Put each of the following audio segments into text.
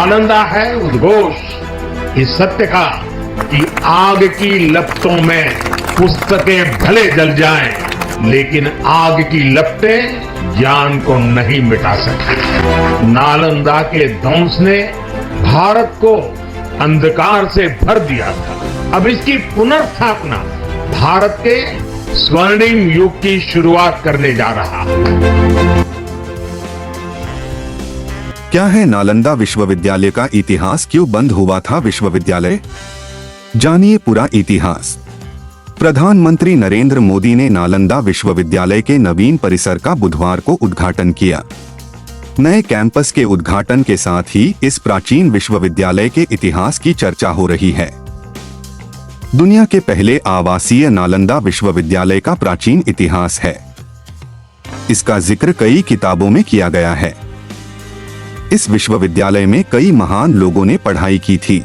नालंदा है उद्घोष इस सत्य का कि आग की लपटों में पुस्तकें भले जल जाएं, लेकिन आग की लपटें ज्ञान को नहीं मिटा सकती। नालंदा के ध्वंस ने भारत को अंधकार से भर दिया था। अब इसकी पुनर्स्थापना भारत के स्वर्णिम युग की शुरुआत करने जा रहा है। क्या है नालंदा विश्वविद्यालय का इतिहास? क्यों बंद हुआ था विश्वविद्यालय? जानिए पूरा इतिहास। प्रधानमंत्री नरेंद्र मोदी ने नालंदा विश्वविद्यालय के नवीन परिसर का बुधवार को उद्घाटन किया। नए कैंपस के उद्घाटन के साथ ही इस प्राचीन विश्वविद्यालय के इतिहास की चर्चा हो रही है। दुनिया के पहले आवासीय नालंदा विश्वविद्यालय का प्राचीन इतिहास है। इसका जिक्र कई किताबों में किया गया है। इस विश्वविद्यालय में कई महान लोगों ने पढ़ाई की थी।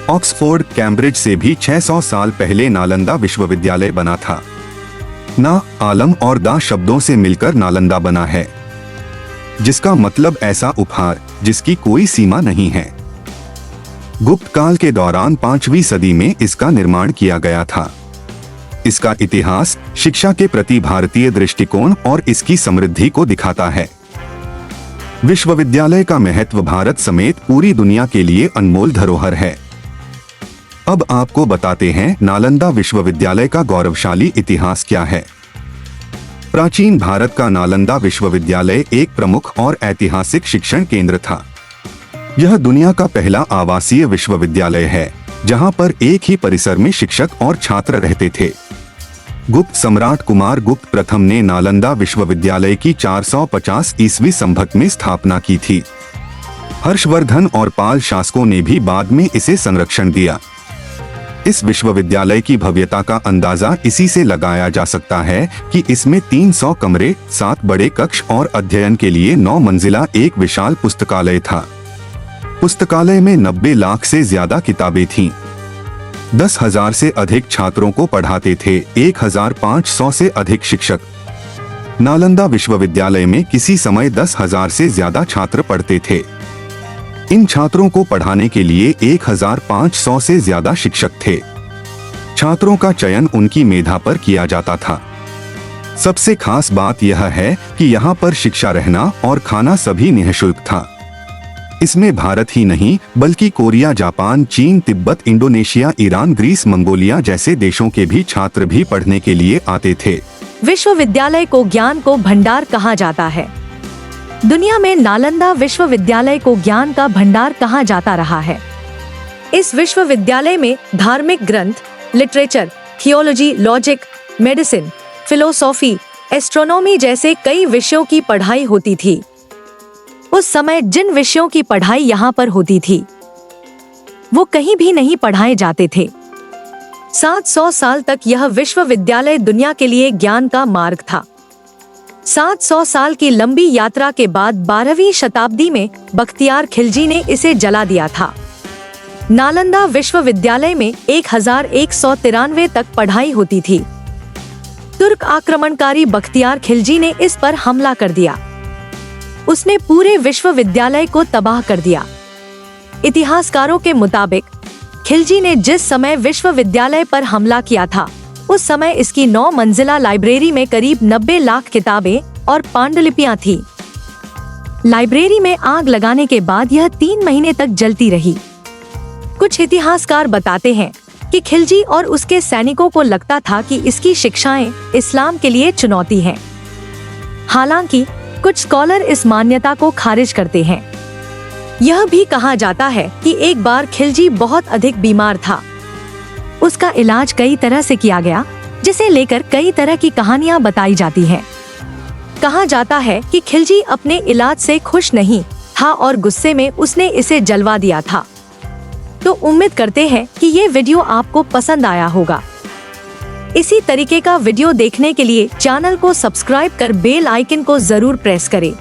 ऑक्सफोर्ड, कैम्ब्रिज से भी 600 साल पहले नालंदा विश्वविद्यालय बना था। ना, आलम और दा शब्दों से मिलकर नालंदा बना है, जिसका मतलब ऐसा उपहार जिसकी कोई सीमा नहीं है। गुप्त काल के दौरान 5वीं सदी में इसका निर्माण किया गया था। इसका इतिहास शिक्षा के प्रति भारतीय दृष्टिकोण और इसकी समृद्धि को दिखाता है। विश्वविद्यालय का महत्व भारत समेत पूरी दुनिया के लिए अनमोल धरोहर है। अब आपको बताते हैं नालंदा विश्वविद्यालय का गौरवशाली इतिहास क्या है। प्राचीन भारत का नालंदा विश्वविद्यालय एक प्रमुख और ऐतिहासिक शिक्षण केंद्र था। यह दुनिया का पहला आवासीय विश्वविद्यालय है जहां पर एक ही परिसर में शिक्षक और छात्र रहते थे। गुप्त सम्राट कुमार गुप्त प्रथम ने नालंदा विश्वविद्यालय की 450 ईस्वी संवत में स्थापना की थी। हर्षवर्धन और पाल शासकों ने भी बाद में इसे संरक्षण दिया। इस विश्वविद्यालय की भव्यता का अंदाजा इसी से लगाया जा सकता है कि इसमें 300 कमरे, 7 बड़े कक्ष और अध्ययन के लिए 9 मंजिला एक विशाल पुस्तकालय था। पुस्तकालय में 90 लाख से ज्यादा किताबें थीं। 10,000 से अधिक छात्रों को पढ़ाते थे। 1,500 से अधिक शिक्षक। नालंदा विश्वविद्यालय में किसी समय 10,000 से ज्यादा छात्र पढ़ते थे। इन छात्रों को पढ़ाने के लिए 1,500 से ज्यादा शिक्षक थे। छात्रों का चयन उनकी मेधा पर किया जाता था। सबसे खास बात यह है कि यहाँ पर शिक्षा, रहना और खाना सभी निःशुल्क था। इसमें भारत ही नहीं बल्कि कोरिया, जापान, चीन, Tibet, Indonesia, Iran, Greece, Mongolia जैसे देशों के भी छात्र भी पढ़ने के लिए आते थे। विश्वविद्यालय को ज्ञान को भंडार कहा जाता है। दुनिया में नालंदा विश्वविद्यालय को ज्ञान का भंडार कहा जाता रहा है। इस विश्वविद्यालय में धार्मिक ग्रंथ, literature, theology, logic, medicine, philosophy, astronomy जैसे कई विषयों की पढ़ाई होती थी। उस समय जिन विषयों की पढ़ाई यहाँ पर होती थी वो कहीं भी नहीं पढ़ाए जाते थे। 700 साल तक यह विश्वविद्यालय दुनिया के लिए ज्ञान का मार्ग था। 700 साल की लंबी यात्रा के बाद 12वीं शताब्दी में बख्तियार खिलजी ने इसे जला दिया था। नालंदा विश्वविद्यालय में 1193 तक पढ़ाई होती थी। तुर्क आक्रमणकारी बख्तियार खिलजी ने इस पर हमला कर दिया। उसने पूरे विश्वविद्यालय को तबाह कर दिया। इतिहासकारों के मुताबिक खिलजी ने जिस समय विश्वविद्यालय पर हमला किया था उस समय इसकी 9 मंजिला लाइब्रेरी में करीब 90 लाख किताबें और पांडुलिपियां थीं। लाइब्रेरी में आग लगाने के बाद यह 3 महीने तक जलती रही। कुछ इतिहासकार बताते हैं कि खिलजी और उसके सैनिकों को लगता था कि इसकी शिक्षाएं इस्लाम के लिए चुनौती हैं। हालांकि कुछ स्कॉलर इस मान्यता को खारिज करते हैं। यह भी कहा जाता है कि एक बार खिलजी बहुत अधिक बीमार था। उसका इलाज कई तरह से किया गया, जिसे लेकर कई तरह की कहानियां बताई जाती हैं। कहा जाता है कि खिलजी अपने इलाज से खुश नहीं था और गुस्से में उसने इसे जलवा दिया था। तो उम्मीद करते हैं कि ये वीडियो आपको पसंद आया होगा। इसी तरीके का वीडियो देखने के लिए चैनल को सब्सक्राइब कर बेल आइकन को जरूर प्रेस करें।